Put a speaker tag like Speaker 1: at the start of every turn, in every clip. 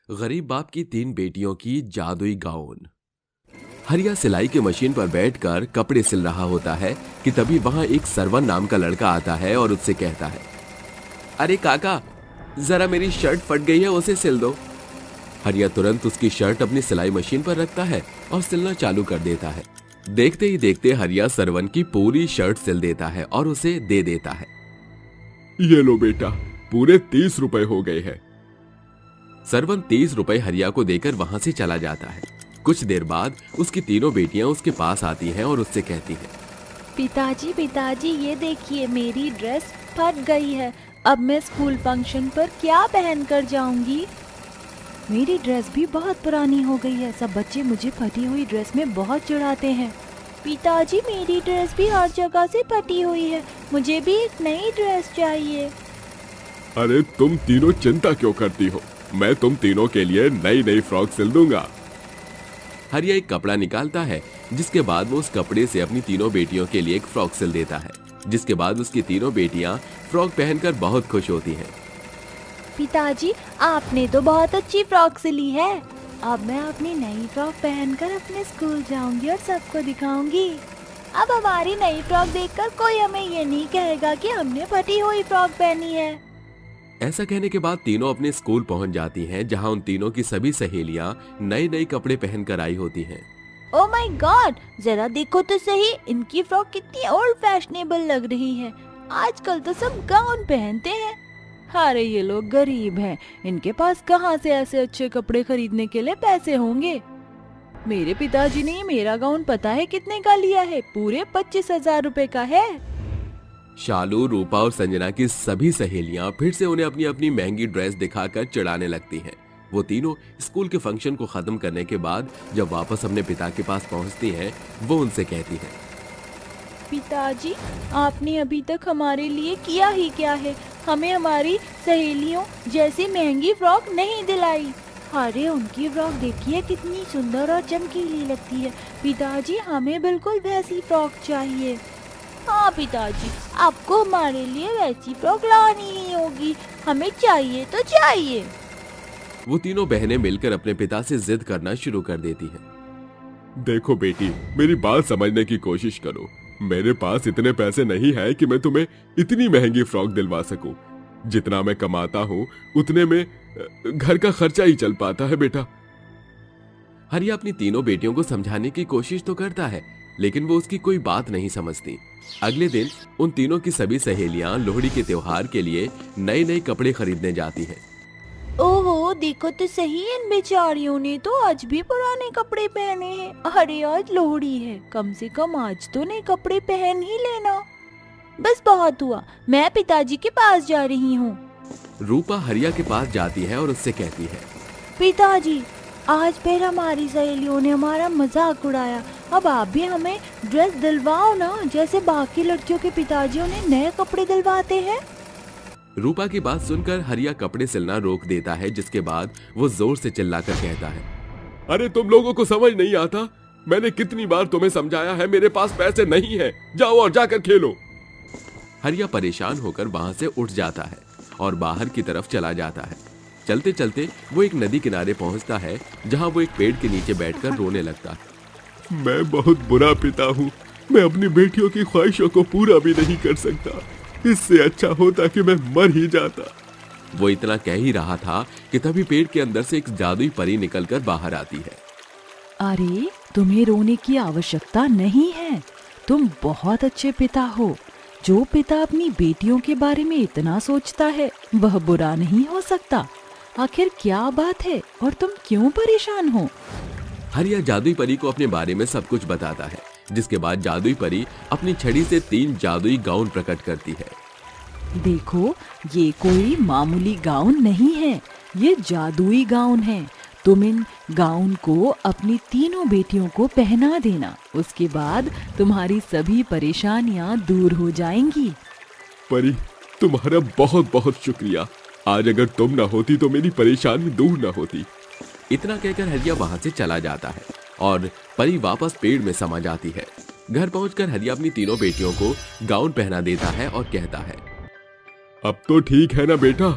Speaker 1: गरीब बाप की 3 बेटियों की जादुई गाउन। हरिया सिलाई की मशीन पर बैठकर कपड़े सिल रहा होता है कि तभी वहां एक सरवन नाम का लड़का आता है और उससे कहता है, अरे काका, जरा मेरी शर्ट फट गई है, उसे सिल दो। हरिया तुरंत उसकी शर्ट अपनी सिलाई मशीन पर रखता है और सिलना चालू कर देता है। देखते ही देखते हरिया सरवन की पूरी शर्ट सिल देता है और उसे दे देता है।
Speaker 2: ये लो बेटा, पूरे 30 रुपए हो गए हैं।
Speaker 1: सरवन 30 रुपए हरिया को देकर वहां से चला जाता है। कुछ देर बाद उसकी तीनों बेटियां उसके पास आती हैं और उससे कहती हैं,
Speaker 3: पिताजी पिताजी, ये देखिए मेरी ड्रेस फट गई है। अब मैं स्कूल फंक्शन पर क्या पहन कर जाऊंगी? मेरी ड्रेस भी बहुत पुरानी हो गई है। सब बच्चे मुझे फटी हुई ड्रेस में बहुत चिढ़ाते हैं। पिताजी, मेरी ड्रेस भी हर जगह से फटी हुई है। मुझे भी एक नई ड्रेस चाहिए।
Speaker 2: अरे तुम तीनों चिंता क्यों करती हो? मैं तुम तीनों के लिए नई नई फ्रॉक सिल दूंगा।
Speaker 1: हरिया एक कपड़ा निकालता है, जिसके बाद वो उस कपड़े से अपनी तीनों बेटियों के लिए एक फ्रॉक सिल देता है। जिसके बाद उसकी तीनों बेटियां फ्रॉक पहनकर बहुत खुश होती हैं।
Speaker 3: पिताजी, आपने तो बहुत अच्छी फ्रॉक सिली है। अब मैं अपनी नई फ्रॉक पहनकर अपने स्कूल जाऊंगी और सबको दिखाऊंगी। अब हमारी नई फ्रॉक देखकर कोई हमें ये नहीं कहेगा कि हमने फटी हुई फ्रॉक पहनी है।
Speaker 1: ऐसा कहने के बाद तीनों अपने स्कूल पहुंच जाती हैं, जहां उन तीनों की सभी सहेलियां नए नए कपड़े पहनकर आई होती हैं।
Speaker 3: ओह माय गॉड, जरा देखो तो सही, इनकी फ्रॉक कितनी ओल्ड फैशनेबल लग रही है। आजकल तो सब गाउन पहनते हैं। अरे ये लोग गरीब हैं, इनके पास कहाँ से ऐसे अच्छे कपड़े खरीदने के लिए पैसे होंगे। मेरे पिताजी ने मेरा गाउन पता है कितने का लिया है? पूरे 25,000 रुपए का है।
Speaker 1: शालू, रूपा और संजना की सभी सहेलियां फिर से उन्हें अपनी अपनी महंगी ड्रेस दिखाकर चिढ़ाने लगती हैं। वो तीनों स्कूल के फंक्शन को खत्म करने के बाद जब वापस अपने पिता के पास पहुंचती हैं, वो उनसे कहती हैं,
Speaker 3: पिताजी, आपने अभी तक हमारे लिए किया ही क्या है? हमें हमारी सहेलियों जैसी महंगी फ्रॉक नहीं दिलाई। अरे उनकी फ्रॉक देखिए कितनी सुंदर और चमकीली लगती है। पिताजी, हमें बिल्कुल वैसी फ्रॉक चाहिए। हाँ पिताजी, आपको हमारे लिए वैसी फ्रॉक लानी ही होगी। हमें चाहिए तो चाहिए।
Speaker 1: वो तीनों बहनें मिलकर अपने पिता से जिद करना शुरू कर देती हैं।
Speaker 2: देखो बेटी, मेरी बात समझने की कोशिश करो। मेरे पास इतने पैसे नहीं है कि मैं तुम्हें इतनी महंगी फ्रॉक दिलवा सकूं। जितना मैं कमाता हूँ उतने में घर का खर्चा ही चल पाता है बेटा।
Speaker 1: हरिया अपनी तीनों बेटियों को समझाने की कोशिश तो करता है, लेकिन वो उसकी कोई बात नहीं समझती। अगले दिन उन तीनों की सभी सहेलियां लोहड़ी के त्योहार के लिए नए नए कपड़े खरीदने जाती हैं।
Speaker 3: ओहो, देखो तो सही, इन बेचारियों ने तो आज भी पुराने कपड़े पहने हैं। अरे आज लोहड़ी है, कम से कम आज तो नए कपड़े पहन ही लेना। बस बहुत हुआ, मैं पिताजी के पास जा रही हूँ।
Speaker 1: रूपा हरिया के पास जाती है और उससे कहती है,
Speaker 3: पिताजी, आज फिर हमारी सहेलियों ने हमारा मजाक उड़ाया। अब आप भी हमें ड्रेस दिलवाओ ना, जैसे बाकी लड़कियों के पिताजी उन्हें नए कपड़े दिलवाते हैं।
Speaker 1: रूपा की बात सुनकर हरिया कपड़े सिलना रोक देता है, जिसके बाद वो जोर से चिल्लाकर कहता है,
Speaker 2: अरे तुम लोगों को समझ नहीं आता? मैंने कितनी बार तुम्हें समझाया है, मेरे पास पैसे नहीं है। जाओ और जाकर खेलो।
Speaker 1: हरिया परेशान होकर वहां से उठ जाता है और बाहर की तरफ चला जाता है। चलते चलते वो एक नदी किनारे पहुंचता है, जहां वो एक पेड़ के नीचे बैठकर रोने लगता है।
Speaker 2: मैं बहुत बुरा पिता हूँ। मैं अपनी बेटियों की ख्वाहिशों को पूरा भी नहीं कर सकता। इससे अच्छा होता कि मैं मर ही जाता।
Speaker 1: वो इतना कह ही रहा था कि तभी पेड़ के अंदर से एक जादुई परी निकलकर बाहर आती है।
Speaker 4: अरे तुम्हें रोने की आवश्यकता नहीं है। तुम बहुत अच्छे पिता हो। जो पिता अपनी बेटियों के बारे में इतना सोचता है वह बुरा नहीं हो सकता। आखिर क्या बात है और तुम क्यों परेशान हो?
Speaker 1: हरिया जादुई परी को अपने बारे में सब कुछ बताता है, जिसके बाद जादुई परी अपनी छड़ी से 3 जादुई गाउन प्रकट करती है।
Speaker 4: देखो, ये कोई मामूली गाउन नहीं है, ये जादुई गाउन है। तुम इन गाउन को अपनी तीनों बेटियों को पहना देना, उसके बाद तुम्हारी सभी परेशानियां दूर हो जाएंगी।
Speaker 2: परी, तुम्हारा बहुत बहुत शुक्रिया। आज अगर तुम ना होती तो मेरी परेशानी दूर ना होती।
Speaker 1: इतना कहकर हरिया वहां से चला जाता है और परी वापस पेड़ में समा जाती है। घर पहुंचकर हरिया अपनी तीनों बेटियों को गाउन पहना देता है और कहता है,
Speaker 2: अब तो ठीक है ना बेटा,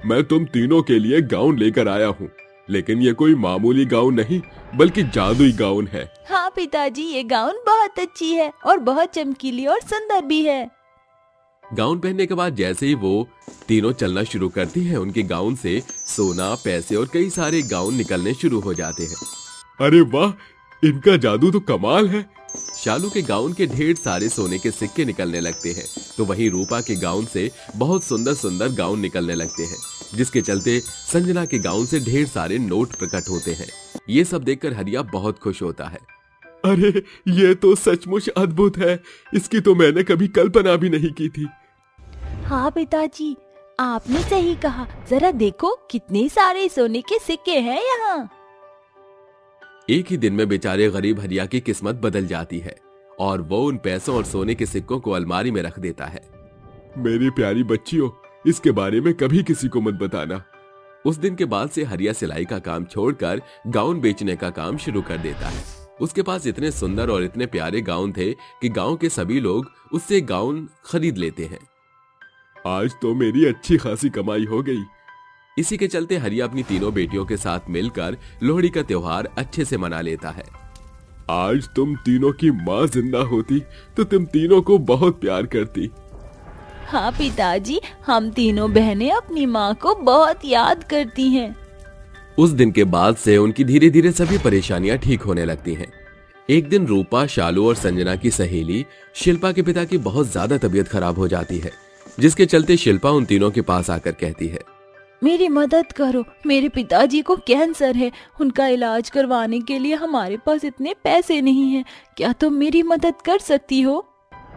Speaker 2: मैं तुम तीनों के लिए गाउन लेकर आया हूँ। लेकिन ये कोई मामूली गाउन नहीं बल्कि जादुई गाउन है।
Speaker 3: हाँ पिताजी, ये गाउन बहुत अच्छी है और बहुत चमकीली और सुंदर भी है।
Speaker 1: गाउन पहनने के बाद जैसे ही वो तीनों चलना शुरू करती हैं, उनके गाउन से सोना, पैसे और कई सारे गाउन निकलने शुरू हो जाते हैं।
Speaker 2: अरे वाह, इनका जादू तो कमाल है।
Speaker 1: शालू के गाउन के ढेर सारे सोने के सिक्के निकलने लगते हैं, तो वहीं रूपा के गाउन से बहुत सुंदर सुंदर गाउन निकलने लगते हैं, जिसके चलते संजना के गाउन से ढेर सारे नोट प्रकट होते हैं। ये सब देखकर हरिया बहुत खुश होता है।
Speaker 2: अरे ये तो सचमुच अद्भुत है, इसकी तो मैंने कभी कल्पना भी नहीं की थी।
Speaker 3: हाँ पिताजी, आपने सही कहा। जरा देखो कितने सारे सोने के सिक्के हैं यहाँ।
Speaker 1: एक ही दिन में बेचारे गरीब हरिया की किस्मत बदल जाती है और वो उन पैसों और सोने के सिक्कों को अलमारी में रख देता है।
Speaker 2: मेरी प्यारी बच्चियों, इसके बारे में कभी किसी को मत बताना।
Speaker 1: उस दिन के बाद से हरिया सिलाई का काम छोड़कर गाउन बेचने का काम शुरू कर देता है। उसके पास इतने सुंदर और इतने प्यारे गाउन थे कि गांव के सभी लोग उससे गाउन खरीद लेते हैं।
Speaker 2: आज तो मेरी अच्छी खासी कमाई हो गई।
Speaker 1: इसी के चलते हरिया अपनी तीनों बेटियों के साथ मिलकर लोहड़ी का त्योहार अच्छे से मना लेता है।
Speaker 2: आज तुम तीनों की माँ जिंदा होती तो तुम तीनों को बहुत प्यार करती।
Speaker 3: हाँ पिताजी, हम तीनों बहनें अपनी माँ को बहुत याद करती हैं।
Speaker 1: उस दिन के बाद से उनकी धीरे धीरे सभी परेशानियां ठीक होने लगती हैं। एक दिन रूपा, शालू और संजना की सहेली शिल्पा के पिता की बहुत ज्यादा तबीयत खराब हो जाती है, जिसके चलते शिल्पा उन तीनों के पास आकर कहती है,
Speaker 3: मेरी मदद करो, मेरे पिताजी को कैंसर है, उनका इलाज करवाने के लिए हमारे पास इतने पैसे नहीं हैं। क्या तुम मेरी मदद कर सकती हो?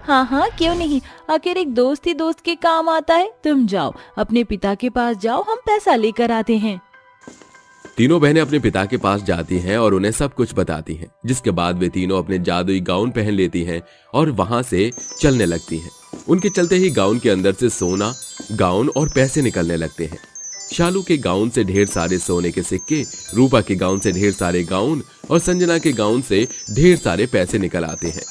Speaker 3: हाँ हाँ, क्यों नहीं, आखिर एक दोस्त ही दोस्त के काम आता है। तुम जाओ, अपने पिता के पास जाओ, हम पैसा लेकर आते हैं।
Speaker 1: तीनों बहनें अपने पिता के पास जाती हैं और उन्हें सब कुछ बताती हैं, जिसके बाद वे तीनों अपने जादुई गाउन पहन लेती हैं और वहां से चलने लगती हैं। उनके चलते ही गाउन के अंदर से सोना, गाउन और पैसे निकलने लगते हैं। शालू के गाउन से ढेर सारे सोने के सिक्के, रूपा के गाउन से ढेर सारे गाउन और संजना के गाउन से ढेर सारे पैसे निकल आते हैं।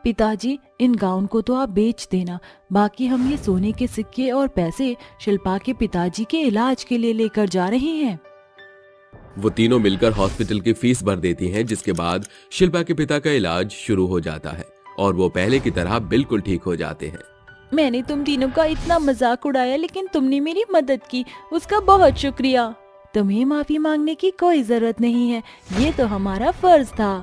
Speaker 4: पिताजी, इन गाउन को तो आप बेच देना, बाकी हम ये सोने के सिक्के और पैसे शिल्पा के पिताजी के इलाज के लिए लेकर जा रहे हैं।
Speaker 1: वो तीनों मिलकर हॉस्पिटल की फीस भर देती हैं, जिसके बाद शिल्पा के पिता का इलाज शुरू हो जाता है और वो पहले की तरह बिल्कुल ठीक हो जाते हैं।
Speaker 3: मैंने तुम तीनों का इतना मजाक उड़ाया, लेकिन तुमने मेरी मदद की, उसका बहुत शुक्रिया।
Speaker 4: तुम्हें माफी मांगने की कोई जरूरत नहीं है, ये तो हमारा फर्ज था।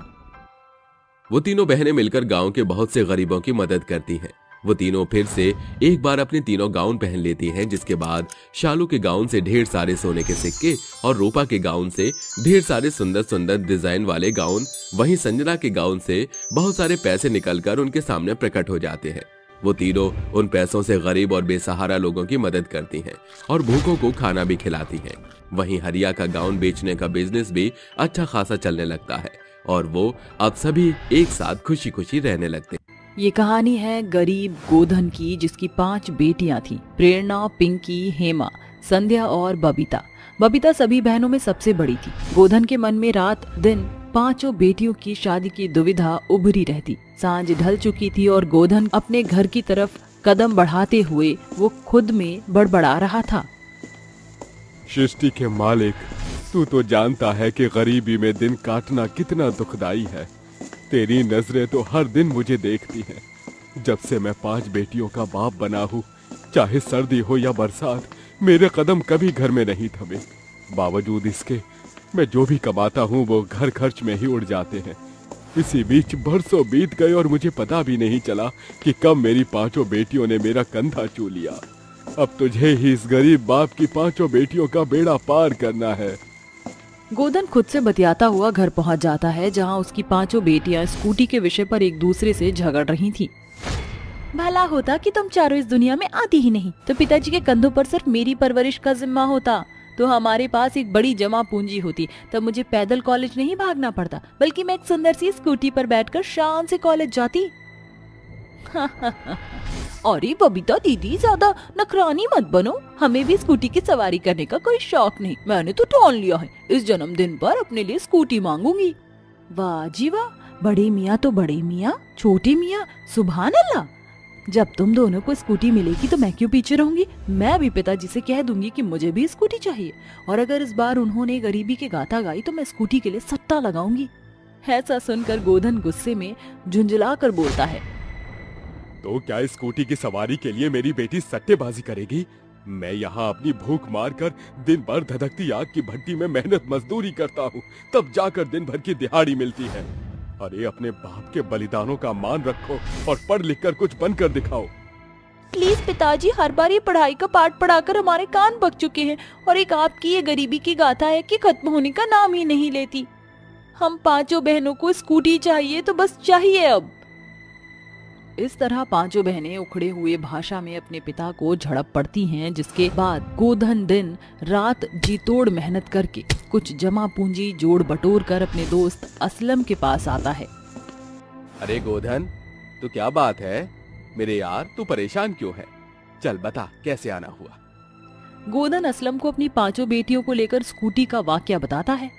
Speaker 1: वो तीनों बहनें मिलकर गांव के बहुत से गरीबों की मदद करती हैं। वो तीनों फिर से एक बार अपने तीनों गाउन पहन लेती हैं, जिसके बाद शालू के गाउन से ढेर सारे सोने के सिक्के और रूपा के गाउन से ढेर सारे सुंदर सुंदर डिजाइन वाले गाउन, वहीं संजना के गाउन से बहुत सारे पैसे निकलकर उनके सामने प्रकट हो जाते हैं। वो तीनों उन पैसों से गरीब और बेसहारा लोगों की मदद करती हैं और भूखों को खाना भी खिलाती हैं। वहीं हरिया का गाउन बेचने का बिजनेस भी अच्छा खासा चलने लगता है और वो अब सभी एक साथ खुशी खुशी रहने लगते हैं।
Speaker 4: ये कहानी है गरीब गोधन की, जिसकी 5 बेटियां थी, प्रेरणा, पिंकी, हेमा, संध्या और बबीता। बबीता सभी बहनों में सबसे बड़ी थी। गोधन के मन में रात दिन 5 बेटियों की शादी की दुविधा उभरी रहती। सांझ ढल चुकी थी और गोधन अपने घर की तरफ कदम बढ़ाते हुए वो खुद में बड़बड़ा रहा था।
Speaker 2: सृष्टि के मालिक, तू तो जानता है कि गरीबी में दिन काटना कितना दुखदाई है। तेरी नजरें तो हर दिन मुझे देखती हैं। जब से मैं 5 बेटियों का बाप बना हूँ, चाहे सर्दी हो या बरसात, मेरे कदम कभी घर में नहीं थमे। बावजूद इसके मैं जो भी कमाता हूँ वो घर खर्च में ही उड़ जाते हैं। इसी बीच बरसों बीत गए और मुझे पता भी नहीं चला कि कब मेरी 5 बेटियों ने मेरा कंधा छू लिया। अब तुझे ही इस गरीब बाप की 5 बेटियों का बेड़ा पार करना है।
Speaker 4: गोधन खुद से बतियाता हुआ घर पहुंच जाता है, जहां उसकी 5 बेटियां स्कूटी के विषय पर एक दूसरे से झगड़ रही थी।
Speaker 3: भला होता कि तुम चारों इस दुनिया में आती ही नहीं, तो पिताजी के कंधों पर सिर्फ मेरी परवरिश का जिम्मा होता, तो हमारे पास एक बड़ी जमा पूंजी होती। तब मुझे पैदल कॉलेज नहीं भागना पड़ता, बल्कि मैं एक सुंदर सी स्कूटी पर बैठकर शान से कॉलेज जाती।
Speaker 4: अरे बबीता दीदी, ज्यादा नखरानी मत बनो, हमें भी स्कूटी की सवारी करने का कोई शौक नहीं। मैंने तो ठान लिया है, इस जन्मदिन पर अपने लिए स्कूटी मांगूंगी। वाह जी वाह, बड़े मियाँ तो बड़े मियाँ, छोटे मियाँ सुभान अल्लाह। जब तुम दोनों को स्कूटी मिलेगी तो मैं क्यों पीछे रहूंगी? मैं भी पिताजी से कह दूंगी कि मुझे भी स्कूटी चाहिए, और अगर इस बार उन्होंने गरीबी की गाथा गाई तो मैं स्कूटी के लिए सट्टा लगाऊंगी। ऐसा सुनकर गोधन गुस्से में झुंझला कर बोलता है,
Speaker 2: तो क्या स्कूटी की सवारी के लिए मेरी बेटी सट्टेबाजी करेगी? मैं यहाँ अपनी भूख मार कर दिन भर धधकती आग की भट्टी में मेहनत मजदूरी करता हूँ, तब जाकर दिन भर की दिहाड़ी मिलती है। अरे अपने बाप के बलिदानों का मान रखो और पढ़ लिख कर कुछ बनकर दिखाओ।
Speaker 3: प्लीज पिताजी, हर बार ये पढ़ाई का पाठ पढ़ाकर हमारे कान पक चुके हैं, और एक आपकी ये गरीबी की गाथा है कि खत्म होने का नाम ही नहीं लेती। हम पांचों बहनों को स्कूटी चाहिए तो बस चाहिए अब।
Speaker 4: इस तरह पांचों बहनें उखड़े हुए भाषा में अपने पिता को झड़प पड़ती हैं, जिसके बाद गोधन दिन रात जी तोड़ मेहनत करके कुछ जमा पूंजी जोड़ बटोर कर अपने दोस्त असलम के पास आता है।
Speaker 1: अरे गोधन, तो क्या बात है मेरे यार, तू परेशान क्यों है? चल बता कैसे आना हुआ।
Speaker 4: गोधन असलम को अपनी पांचों बेटियों को लेकर स्कूटी का वाकया बताता है।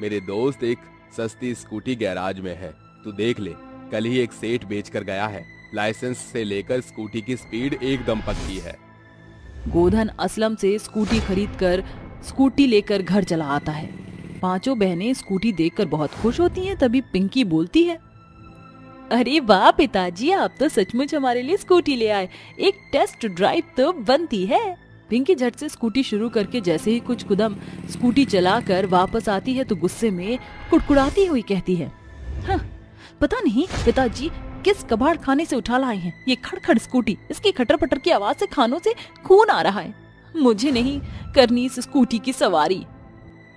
Speaker 1: मेरे दोस्त एक सस्ती स्कूटी गैराज में है, तू देख ले, कल ही एक सेठ बेच कर गया है। लाइसेंस से लेकर स्कूटी की स्पीड एकदम पक्की है।
Speaker 4: गोधन असलम से स्कूटी खरीदकर स्कूटी लेकर घर चला आता है। पांचों बहनें स्कूटी देखकर बहुत खुश होती हैं। तभी पिंकी बोलती है,
Speaker 3: अरे वाह पिताजी, आप तो सचमुच हमारे लिए स्कूटी ले आए, एक टेस्ट ड्राइव तो बनती है।
Speaker 4: पिंकी झट से स्कूटी शुरू करके जैसे ही कुछ कदम स्कूटी चलाकर वापस आती है तो गुस्से में कुड़कुड़ाती हुई कहती है, हाँ, पता नहीं पिताजी किस कबाड़ खाने से उठा लाए हैं ये खड़खड़ स्कूटी। इसकी खटर पटर की आवाज से खानों से खून आ रहा है। मुझे नहीं करनी इस स्कूटी की सवारी।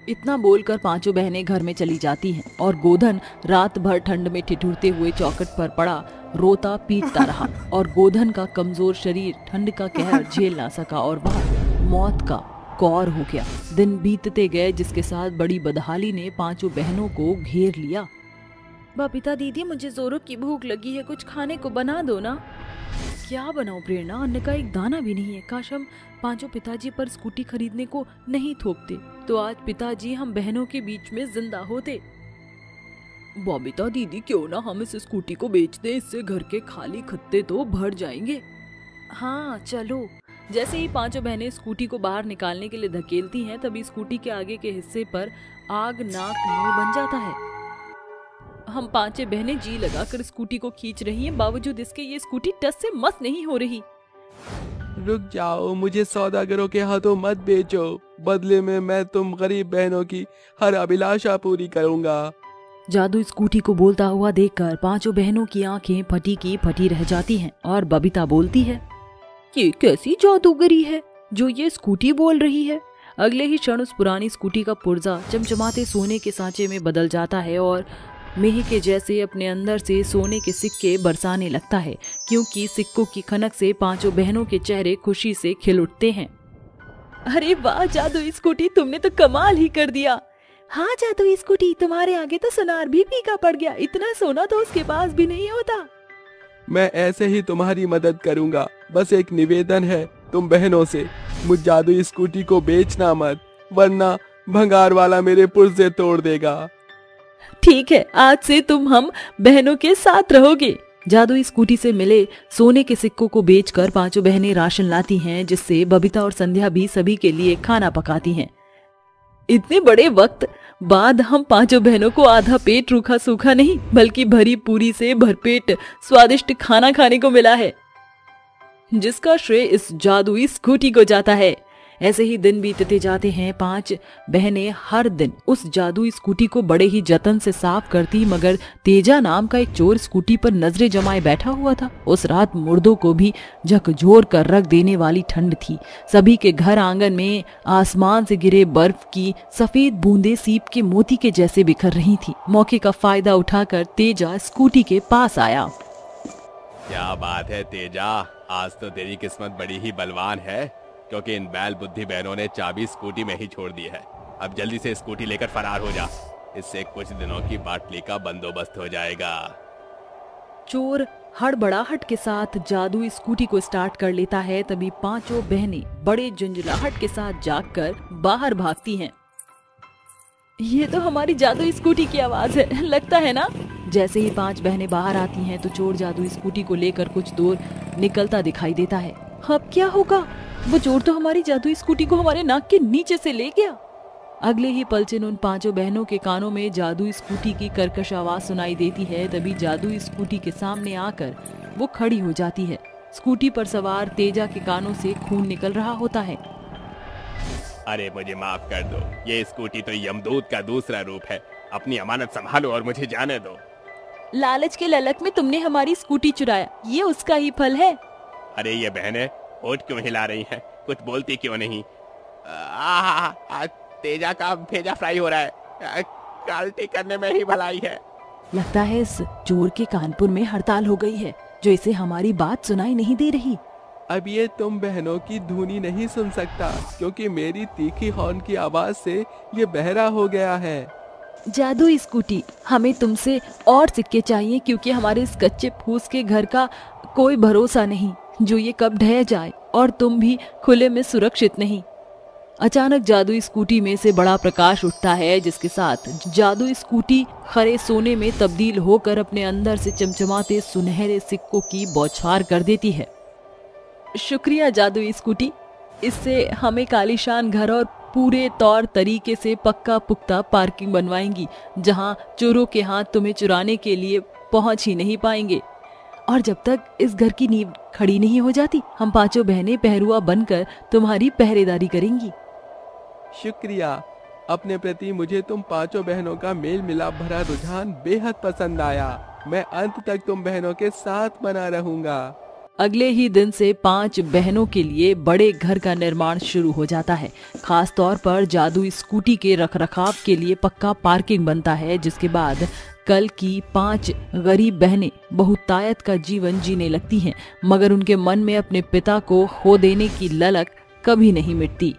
Speaker 4: इतना बोलकर पांचों बहनें घर में चली जाती हैं और गोधन रात भर ठंड में ठिठुरते हुए चौखट पर पड़ा रोता पीटता रहा और गोधन का कमजोर शरीर ठंड का कहर झेल ना सका और वह मौत का कौर हो गया। दिन बीतते गए, जिसके साथ बड़ी बदहाली ने पांचों बहनों को घेर लिया।
Speaker 3: बबीता दीदी, मुझे जोरों की भूख लगी है, कुछ खाने को बना दो ना।
Speaker 4: क्या बनाऊं प्रेरणा, अन्न का एक दाना भी नहीं है। काश हम पांचों पिताजी पर स्कूटी खरीदने को नहीं थोपते तो आज पिताजी हम बहनों के बीच में जिंदा होते। बबीता दीदी, क्यों ना हम इस स्कूटी को बेच दें, इससे घर के खाली खत्ते तो भर जाएंगे।
Speaker 3: हाँ चलो।
Speaker 4: जैसे ही पांचों बहनें स्कूटी को बाहर निकालने के लिए धकेलती हैं, तभी स्कूटी के आगे के हिस्से पर आग नाक मुंह बन जाता है। हम पांचों बहनें जी लगाकर स्कूटी को खींच रही हैं, बावजूद इसके ये स्कूटी टस से मस नहीं हो रही।
Speaker 1: रुक जाओ, मुझे सौदागरों के हाथों मत बेचो, बदले में मैं तुम गरीब बहनों की हर अभिलाषा पूरी करूंगा।
Speaker 4: जादू स्कूटी को बोलता हुआ देखकर पांचों बहनों की आंखें फटी की फटी रह जाती हैं और बबीता बोलती है,
Speaker 3: ये कैसी जादूगरी है जो ये स्कूटी बोल रही है।
Speaker 4: अगले ही क्षण उस पुरानी स्कूटी का पुर्जा चमचमाते सोने के सांचे में बदल जाता है और मेह के जैसे अपने अंदर से सोने के सिक्के बरसाने लगता है, क्योंकि सिक्कों की खनक से पांचों बहनों के चेहरे खुशी से खिल उठते हैं।
Speaker 3: अरे वाह जादू स्कूटी, तुमने तो कमाल ही कर दिया। हाँ जादू स्कूटी, तुम्हारे आगे तो सोनार भी फीका पड़ गया, इतना सोना तो उसके पास भी नहीं होता।
Speaker 1: मैं ऐसे ही तुम्हारी मदद करूंगा, बस एक निवेदन है तुम बहनों से, मुझ जादू स्कूटी को बेचना मत, वरना भंगार वाला मेरे पुर्जे तोड़ देगा।
Speaker 3: ठीक है, आज से तुम हम बहनों के साथ रहोगे।
Speaker 4: जादुई स्कूटी से मिले सोने के सिक्कों को बेचकर पांचों बहनें राशन लाती हैं, जिससे बबीता और संध्या भी सभी के लिए खाना पकाती हैं।
Speaker 3: इतने बड़े वक्त बाद हम पांचों बहनों को आधा पेट रूखा सूखा नहीं, बल्कि भरी पूरी से भरपेट स्वादिष्ट खाना खाने को मिला है, जिसका श्रेय इस जादुई स्कूटी को जाता है।
Speaker 4: ऐसे ही दिन बीतते जाते हैं। पांच बहनें हर दिन उस जादुई स्कूटी को बड़े ही जतन से साफ करती, मगर तेजा नाम का एक चोर स्कूटी पर नजरें जमाए बैठा हुआ था। उस रात मुर्दों को भी झकझोर कर रख देने वाली ठंड थी। सभी के घर आंगन में आसमान से गिरे बर्फ की सफेद बूंदें सीप के मोती के जैसे बिखर रही थी। मौके का फायदा उठाकर तेजा स्कूटी के पास आया।
Speaker 1: क्या बात है तेजा, आज तो तेरी किस्मत बड़ी ही बलवान है, क्योंकि इन बैल बुद्धि बहनों ने चाबी स्कूटी में ही छोड़ दी है। अब जल्दी से स्कूटी लेकर फरार हो जा, इससे कुछ दिनों की बाटली का बंदोबस्त हो जाएगा।
Speaker 4: चोर हड़बड़ाहट के साथ जादुई स्कूटी को स्टार्ट कर लेता है। तभी पांचों बहनें बड़े झुंझलाहट के साथ जागकर बाहर भागती हैं।
Speaker 3: ये तो हमारी जादुई स्कूटी की आवाज है, लगता है ना।
Speaker 4: जैसे ही पांच बहनें बाहर आती हैं तो चोर जादुई स्कूटी को लेकर कुछ दूर निकलता दिखाई देता है। अब क्या होगा? वो चोर तो हमारी जादुई स्कूटी को हमारे नाक के नीचे से ले गया। अगले ही पल चिन उन पांचों बहनों के कानों में जादुई स्कूटी की कर्कश आवाज सुनाई देती है। तभी जादुई स्कूटी के सामने आकर वो खड़ी हो जाती है। स्कूटी पर सवार तेजा के कानों से खून निकल रहा होता है।
Speaker 5: अरे मुझे माफ कर दो, ये स्कूटी तो यमदूत का दूसरा रूप है। अपनी अमानत संभालो और मुझे जाने दो।
Speaker 3: लालच के ललक में तुमने हमारी स्कूटी चुराया, ये उसका ही फल है।
Speaker 5: अरे ये बहनें होठ क्यों हिला रही हैं? कुछ बोलती क्यों नहीं? तेजा का भेजा फ्राई हो रहा है। गलती करने में ही भलाई है।
Speaker 4: लगता है इस चोर के कानपुर में हड़ताल हो गई है, जो इसे हमारी बात सुनाई नहीं दे रही।
Speaker 6: अब ये तुम बहनों की धुनी नहीं सुन सकता, क्योंकि मेरी तीखी हॉर्न की आवाज से ये बहरा हो गया है।
Speaker 3: जादुई स्कूटी, हमें तुमसे और सिक्के चाहिए, क्योंकि हमारे इस कच्चे फूस के घर का कोई भरोसा नहीं, जो ये कब ढह जाए, और तुम भी खुले में सुरक्षित नहीं।
Speaker 4: अचानक जादुई स्कूटी में से बड़ा प्रकाश उठता है, जिसके साथ जादुई स्कूटी खरे सोने में तब्दील होकर अपने अंदर से चमचमाते सुनहरे सिक्कों की बौछार कर देती है।
Speaker 3: शुक्रिया जादुई स्कूटी, इससे हमें कालीशान घर और पूरे तौर तरीके से पक्का पुख्ता पार्किंग बनवाएंगी, जहां चोरों के हाथ तुम्हें चुराने के लिए पहुंच ही नहीं पाएंगे। और जब तक इस घर की नींव खड़ी नहीं हो जाती, हम पांचों बहनें पहरुआ बनकर तुम्हारी पहरेदारी करेंगी।
Speaker 6: शुक्रिया। अपने प्रति मुझे तुम पांचों बहनों का मेल मिलाप भरा रुझान बेहद पसंद आया। मैं अंत तक तुम बहनों के साथ बना रहूंगा।
Speaker 4: अगले ही दिन से 5 बहनों के लिए बड़े घर का निर्माण शुरू हो जाता है। खास तौर पर जादुई स्कूटी के रखरखाव के लिए पक्का पार्किंग बनता है, जिसके बाद कल की 5 गरीब बहनें बहुतायत का जीवन जीने लगती हैं, मगर उनके मन में अपने पिता को खो देने की ललक कभी नहीं मिटती।